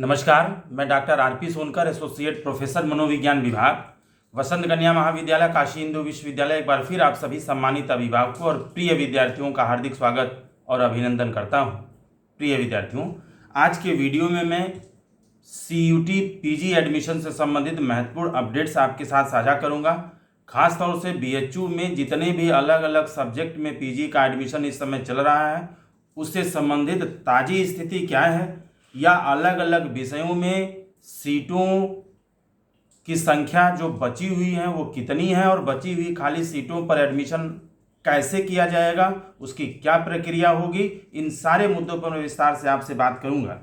नमस्कार, मैं doctor RP Sonkar, associate professor मनोविज्ञान विभाग, वसंत कन्या महाविद्यालय काशी हिंदू विश्वविद्यालय। एक बार फिर आप सभी सम्मानित अभिभावकों और प्रिय विद्यार्थियों का हार्दिक स्वागत और अभिनंदन करता हूं। प्रिय विद्यार्थियों, आज के वीडियो में मैं CUT PG एडमिशन से संबंधित महत्वपूर्ण अपडेट्स आपके साथ साझा करूंगा। खासतौर से BHU में जितने भी अलग अलग सब्जेक्ट में PG का एडमिशन इस समय चल रहा है, उससे संबंधित ताज़ी स्थिति क्या है, या अलग अलग विषयों में सीटों की संख्या जो बची हुई है वो कितनी है, और बची हुई खाली सीटों पर एडमिशन कैसे किया जाएगा, उसकी क्या प्रक्रिया होगी, इन सारे मुद्दों पर मैं विस्तार से आपसे बात करूंगा।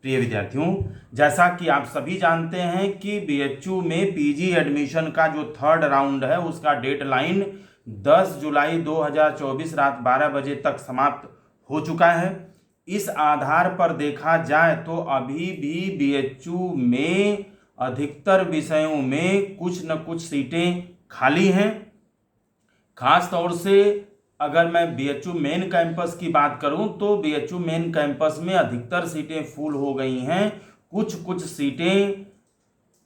प्रिय विद्यार्थियों, जैसा कि आप सभी जानते हैं कि BHU में PG एडमिशन का जो थर्ड राउंड है उसका डेडलाइन 10 जुलाई 2024 रात 12 बजे तक समाप्त हो चुका है। इस आधार पर देखा जाए तो अभी भी BHU में अधिकतर विषयों में कुछ न कुछ सीटें खाली हैं। खास तौर से अगर मैं BHU मेन कैंपस की बात करूं तो BHU मेन कैंपस में अधिकतर सीटें फुल हो गई हैं। कुछ सीटें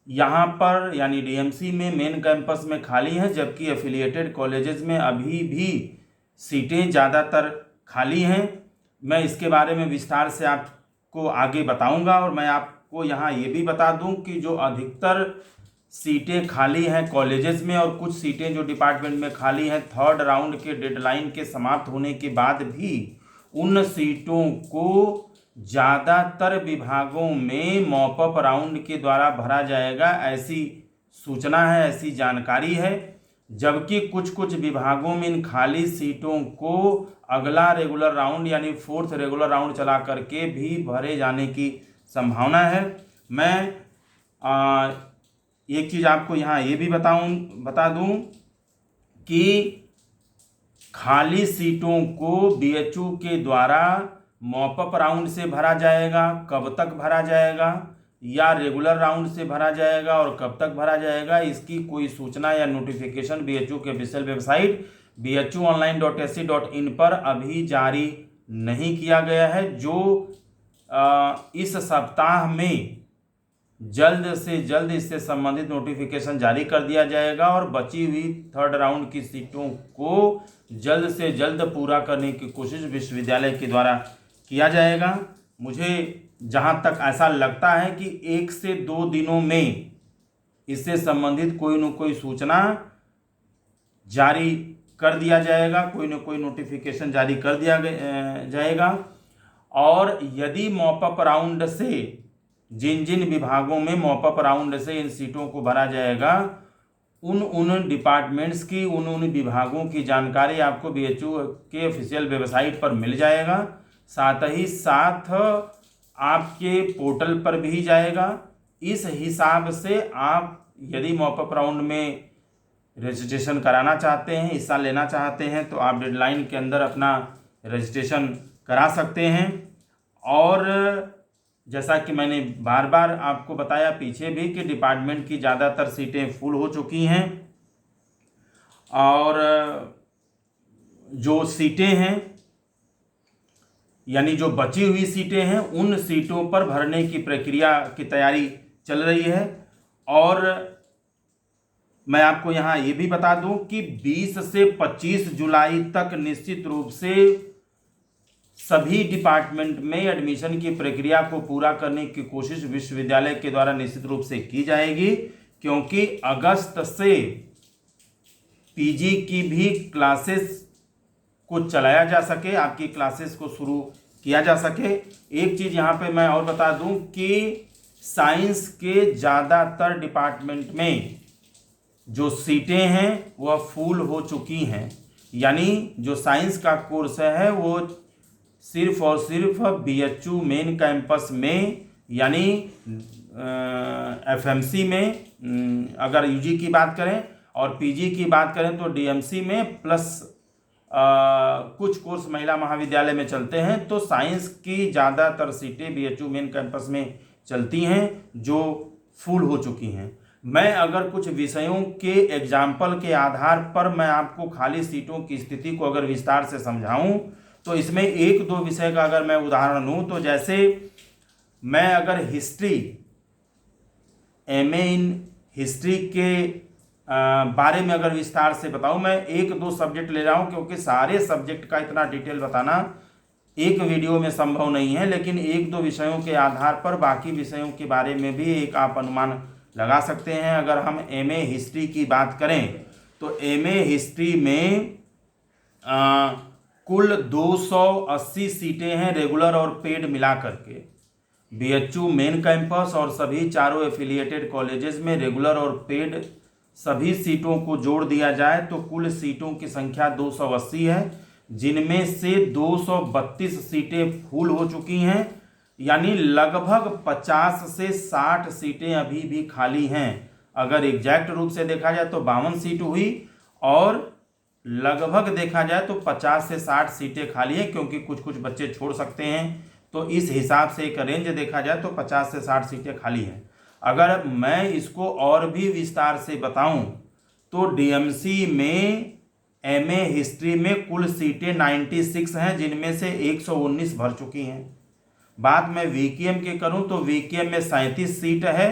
यहाँ पर यानी DMC में मेन कैंपस में खाली हैं, जबकि एफिलिएटेड कॉलेजेस में अभी भी सीटें ज़्यादातर खाली हैं। मैं इसके बारे में विस्तार से आपको आगे बताऊंगा, और मैं आपको यहाँ ये भी बता दूं कि जो अधिकतर सीटें खाली हैं कॉलेजेस में और कुछ सीटें जो डिपार्टमेंट में खाली हैं, थर्ड राउंड के डेडलाइन के समाप्त होने के बाद भी उन सीटों को ज़्यादातर विभागों में मॉपअप राउंड के द्वारा भरा जाएगा, ऐसी सूचना है, ऐसी जानकारी है। जबकि कुछ विभागों में इन खाली सीटों को अगला रेगुलर राउंड यानी फोर्थ रेगुलर राउंड चला करके भी भरे जाने की संभावना है। मैं एक चीज़ आपको यहाँ ये भी बता दूं कि खाली सीटों को BHU के द्वारा मॉपअप राउंड से भरा जाएगा, कब तक भरा जाएगा, या रेगुलर राउंड से भरा जाएगा और कब तक भरा जाएगा, इसकी कोई सूचना या नोटिफिकेशन BHU के ऑफिशियल वेबसाइट bhuonline.ac.in पर अभी जारी नहीं किया गया है। जो इस सप्ताह में जल्द से जल्द इससे संबंधित नोटिफिकेशन जारी कर दिया जाएगा और बची हुई थर्ड राउंड की सीटों को जल्द से जल्द पूरा करने की कोशिश विश्वविद्यालय के द्वारा किया जाएगा। मुझे जहां तक ऐसा लगता है कि 1 से 2 दिनों में इससे संबंधित कोई न कोई सूचना जारी कर दिया जाएगा, कोई न कोई नोटिफिकेशन जारी कर दिया जाएगा। और यदि मॉपअप राउंड से जिन विभागों में मॉपअप राउंड से इन सीटों को भरा जाएगा, उन डिपार्टमेंट्स की उन विभागों की जानकारी आपको BHU के ऑफिशियल वेबसाइट पर मिल जाएगा। साथ ही साथ आपके पोर्टल पर भी जाएगा। इस हिसाब से आप यदि मॉपअप राउंड में रजिस्ट्रेशन कराना चाहते हैं, हिस्सा लेना चाहते हैं, तो आप डेडलाइन के अंदर अपना रजिस्ट्रेशन करा सकते हैं। और जैसा कि मैंने बार बार आपको बताया पीछे भी कि डिपार्टमेंट की ज़्यादातर सीटें फुल हो चुकी हैं, और जो सीटें हैं यानी जो बची हुई सीटें हैं, उन सीटों पर भरने की प्रक्रिया की तैयारी चल रही है। और मैं आपको यहाँ ये भी बता दूं कि 20 से 25 जुलाई तक निश्चित रूप से सभी डिपार्टमेंट में एडमिशन की प्रक्रिया को पूरा करने की कोशिश विश्वविद्यालय के द्वारा निश्चित रूप से की जाएगी, क्योंकि अगस्त से PG की भी क्लासेस को चलाया जा सके, आपकी क्लासेस को शुरू किया जा सके। एक चीज़ यहाँ पे मैं और बता दूं कि साइंस के ज़्यादातर डिपार्टमेंट में जो सीटें हैं वह फुल हो चुकी हैं, यानी जो साइंस का कोर्स है वो सिर्फ और सिर्फ BHU मेन कैंपस में यानी FMC में अगर UG की बात करें और PG की बात करें तो DMC में, प्लस कुछ कोर्स महिला महाविद्यालय में चलते हैं। तो साइंस की ज़्यादातर सीटें BHU मेन कैंपस में चलती हैं जो फुल हो चुकी हैं। मैं अगर कुछ विषयों के एग्जाम्पल के आधार पर मैं आपको खाली सीटों की स्थिति को अगर विस्तार से समझाऊं, तो इसमें 1-2 विषय का अगर मैं उदाहरण लूँ तो जैसे मैं अगर हिस्ट्री, एमए इन हिस्ट्री के बारे में अगर विस्तार से बताऊं, मैं 1-2 सब्जेक्ट ले रहा हूं क्योंकि सारे सब्जेक्ट का इतना डिटेल बताना एक वीडियो में संभव नहीं है, लेकिन 1-2 विषयों के आधार पर बाकी विषयों के बारे में भी एक आप अनुमान लगा सकते हैं। अगर हम एमए हिस्ट्री की बात करें तो एमए हिस्ट्री में कुल 280 सीटें हैं रेगुलर और पेड मिला करके। बीएचयू मेन कैंपस और सभी चारों एफिलिएटेड कॉलेजेस में रेगुलर और पेड सभी सीटों को जोड़ दिया जाए तो कुल सीटों की संख्या 280 है, जिनमें से 232 सीटें फुल हो चुकी हैं, यानी लगभग 50 से 60 सीटें अभी भी खाली हैं। अगर एग्जैक्ट रूप से देखा जाए तो 52 सीट हुई और लगभग देखा जाए तो 50 से 60 सीटें खाली हैं, क्योंकि कुछ कुछ बच्चे छोड़ सकते हैं। तो इस हिसाब से एक रेंज देखा जाए तो 50 से 60 सीटें खाली हैं। अगर मैं इसको और भी विस्तार से बताऊं तो डीएमसी में एमए हिस्ट्री में कुल सीटें 96 हैं, जिनमें से 119 भर चुकी हैं। बात मैं वीकेएम की करूं तो वीकेएम में 37 सीट है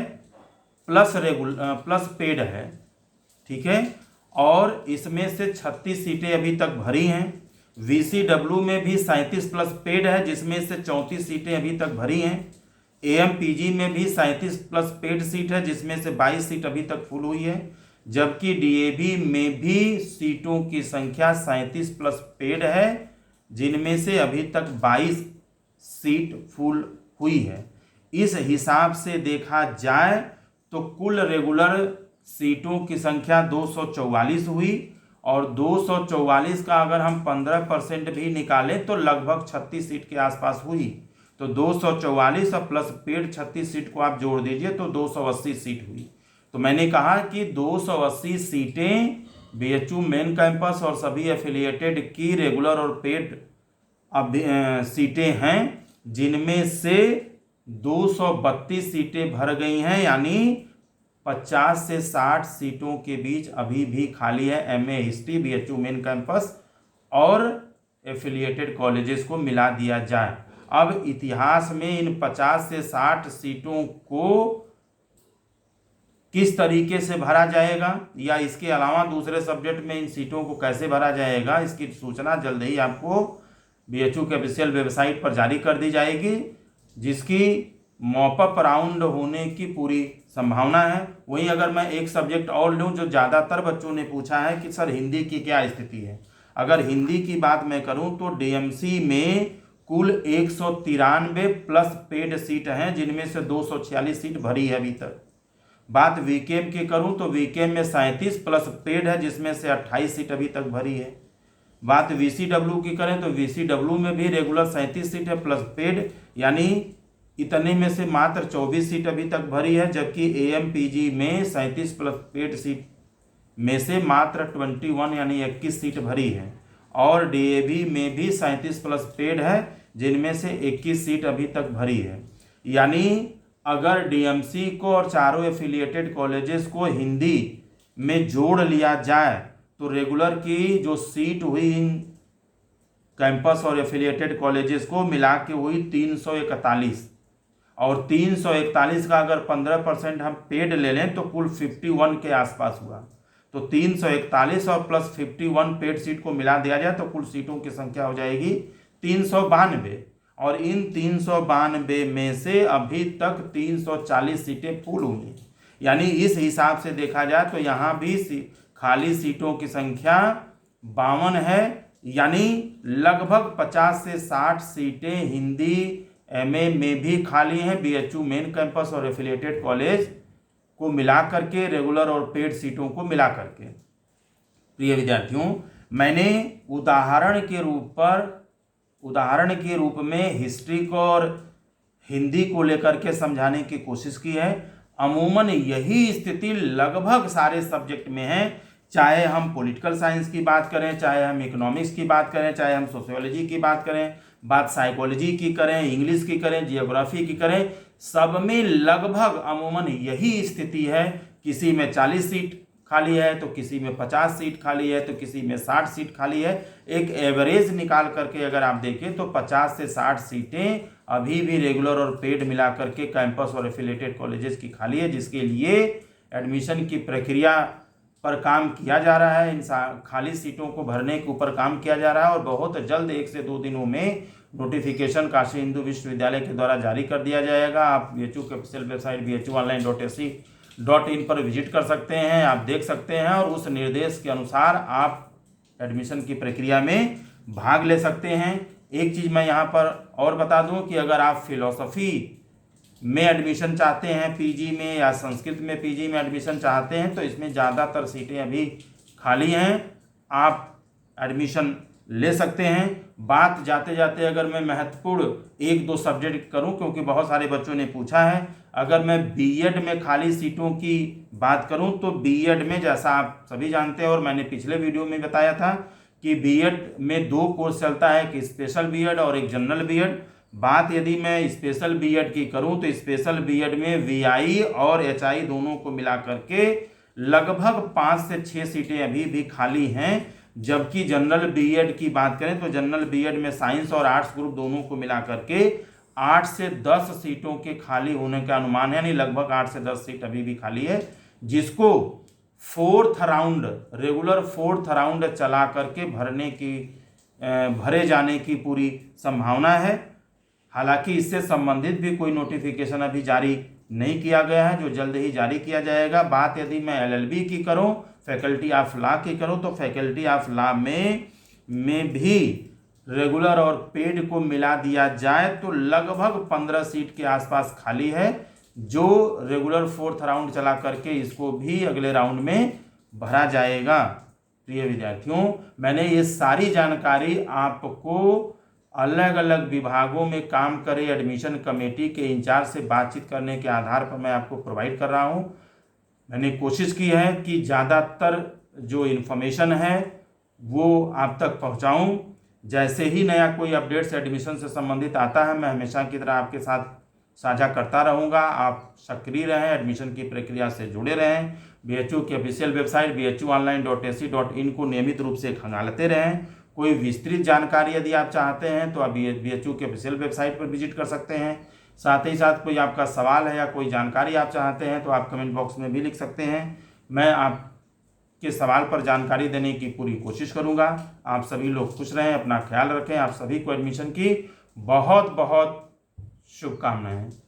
प्लस पेड है, ठीक है, और इसमें से 36 सीटें अभी तक भरी हैं। वीसीडब्ल्यू में भी 37 प्लस पेड है, जिसमें से 34 सीटें अभी तक भरी हैं। एएमपीजी में भी 37 प्लस पेड सीट है, जिसमें से 22 सीट अभी तक फुल हुई है, जबकि डीएवी में भी सीटों की संख्या 37 प्लस पेड है, जिनमें से अभी तक 22 सीट फुल हुई है। इस हिसाब से देखा जाए तो कुल रेगुलर सीटों की संख्या 244 हुई और 244 का अगर हम 15% भी निकालें तो लगभग 36 सीट के आसपास हुई। तो 244 और प्लस पेड 36 सीट को आप जोड़ दीजिए तो 280 सीट हुई। तो मैंने कहा कि 280 सीटें बीएचयू मेन कैंपस और सभी एफिलिएटेड की रेगुलर और पेड सीटें हैं, जिनमें से 232 सीटें भर गई हैं, यानी 50 से 60 सीटों के बीच अभी भी खाली है MA history BHU main campus और एफिलिएटेड कॉलेजेस को मिला दिया जाए। अब इतिहास में इन 50 से 60 सीटों को किस तरीके से भरा जाएगा या इसके अलावा दूसरे सब्जेक्ट में इन सीटों को कैसे भरा जाएगा, इसकी सूचना जल्द ही आपको बीएचयू के ऑफिशियल वेबसाइट पर जारी कर दी जाएगी, जिसकी मॉपअप राउंड होने की पूरी संभावना है। वहीं अगर मैं एक सब्जेक्ट और लूँ जो ज़्यादातर बच्चों ने पूछा है कि सर हिंदी की क्या स्थिति है, अगर हिंदी की बात मैं करूँ तो डीएमसी में कुल 193 प्लस पेड सीट हैं, जिनमें से 246 सीट भरी है अभी तक। बात वीकेएम की करूं तो वीकेएम में 37 प्लस पेड है, जिसमें से 28 सीट अभी तक भरी है। बात वीसीडब्ल्यू की करें तो वीसीडब्ल्यू में भी रेगुलर 37 सीट है प्लस पेड, यानी इतने में से मात्र 24 सीट अभी तक भरी है, जबकि एएमपीजी में 37 प्लस पेड सीट में से मात्र 21 यानी 21 सीट भरी है, और डीएवी में भी 37 प्लस पेड है, जिनमें से 21 सीट अभी तक भरी है। यानी अगर डीएमसी को और चारों एफिलिएटेड कॉलेजेस को हिंदी में जोड़ लिया जाए तो रेगुलर की जो सीट हुई इन कैंपस और एफिलिएटेड कॉलेजेस को मिला के हुई 341, और 341 का अगर 15% हम पेड ले लें तो कुल 51 के आसपास हुआ। तो 341 और प्लस 51 पेड सीट को मिला दिया जाए तो कुल सीटों की संख्या हो जाएगी 392, और इन 392 में से अभी तक 340 सीटें फुल हुई। यानी इस हिसाब से देखा जाए तो यहाँ भी खाली सीटों की संख्या 52 है, यानी लगभग 50 से 60 सीटें हिंदी एमए में भी खाली हैं बीएचयू मेन कैंपस और एफिलिएटेड कॉलेज को मिला करके, रेगुलर और पेड सीटों को मिला करके। प्रिय विद्यार्थियों, मैंने उदाहरण के रूप में हिस्ट्री को और हिंदी को लेकर के समझाने की कोशिश की है। अमूमन यही स्थिति लगभग सारे सब्जेक्ट में है, चाहे हम पॉलिटिकल साइंस की बात करें, चाहे हम इकोनॉमिक्स की बात करें, चाहे हम सोशियोलॉजी की बात करें, बात साइकोलॉजी की करें, इंग्लिश की करें, जियोग्राफी की करें, सब में लगभग अमूमन यही स्थिति है। किसी में 40 सीट खाली है, तो किसी में 50 सीट खाली है, तो किसी में 60 सीट खाली है। एक एवरेज निकाल करके अगर आप देखें तो 50 से 60 सीटें अभी भी रेगुलर और पेड मिला करके कैंपस और एफिलेटेड कॉलेजेस की खाली है, जिसके लिए एडमिशन की प्रक्रिया पर काम किया जा रहा है। इन खाली सीटों को भरने के ऊपर काम किया जा रहा है और बहुत जल्द 1 से 2 दिनों में नोटिफिकेशन काशी हिंदू विश्वविद्यालय के द्वारा जारी कर दिया जाएगा। आप BHU की ऑफिशियल वेबसाइट bhuonline.ac.in पर विजिट कर सकते हैं, आप देख सकते हैं और उस निर्देश के अनुसार आप एडमिशन की प्रक्रिया में भाग ले सकते हैं। एक चीज़ मैं यहाँ पर और बता दूँ कि अगर आप फिलॉसफी में एडमिशन चाहते हैं पीजी में, या संस्कृत में पीजी में एडमिशन चाहते हैं, तो इसमें ज़्यादातर सीटें अभी खाली हैं, आप एडमिशन ले सकते हैं। बात जाते जाते अगर मैं महत्वपूर्ण 1-2 सब्जेक्ट करूं, क्योंकि बहुत सारे बच्चों ने पूछा है, अगर मैं बीएड में खाली सीटों की बात करूं तो बीएड में, जैसा आप सभी जानते हैं और मैंने पिछले वीडियो में बताया था कि बीएड में 2 कोर्स चलता है, कि स्पेशल बीएड और एक जनरल बीएड। बात यदि मैं स्पेशल बीएड की करूं तो स्पेशल बीएड में वीआई और एचआई दोनों को मिला करके लगभग 5 से 6 सीटें अभी भी खाली हैं। जबकि जनरल बीएड की बात करें तो जनरल बीएड में साइंस और आर्ट्स ग्रुप दोनों को मिला करके 8 से 10 सीटों के खाली होने का अनुमान है, यानी लगभग 8 से 10 सीट अभी भी खाली है, जिसको 4th round, regular 4th round चला करके भरे जाने की पूरी संभावना है। हालांकि इससे संबंधित भी कोई नोटिफिकेशन अभी जारी नहीं किया गया है, जो जल्द ही जारी किया जाएगा। बात यदि मैं एलएलबी की करूं, फैकल्टी ऑफ लॉ की करूं, तो फैकल्टी ऑफ लॉ में भी रेगुलर और पेड को मिला दिया जाए तो लगभग 15 सीट के आसपास खाली है, जो रेगुलर 4th राउंड चला करके इसको भी अगले राउंड में भरा जाएगा। प्रिय विद्यार्थियों, मैंने ये सारी जानकारी आपको अलग अलग विभागों में काम करे एडमिशन कमेटी के इंचार्ज से बातचीत करने के आधार पर मैं आपको प्रोवाइड कर रहा हूँ। मैंने कोशिश की है कि ज़्यादातर जो इन्फॉर्मेशन है वो आप तक पहुँचाऊँ। जैसे ही नया कोई अपडेट्स एडमिशन से संबंधित आता है, मैं हमेशा की तरह आपके साथ साझा करता रहूँगा। आप सक्रिय रहें, एडमिशन की प्रक्रिया से जुड़े रहें। BHU की ऑफिशियल वेबसाइट bhuonline.ac.in को नियमित रूप से खंगालते रहें। कोई विस्तृत जानकारी यदि आप चाहते हैं तो आप BHU के ऑफिशियल वेबसाइट पर विजिट कर सकते हैं। साथ ही साथ कोई आपका सवाल है या कोई जानकारी आप चाहते हैं तो आप कमेंट बॉक्स में भी लिख सकते हैं। मैं आपके सवाल पर जानकारी देने की पूरी कोशिश करूंगा। आप सभी लोग खुश रहें, अपना ख्याल रखें। आप सभी को एडमिशन की बहुत बहुत शुभकामनाएं।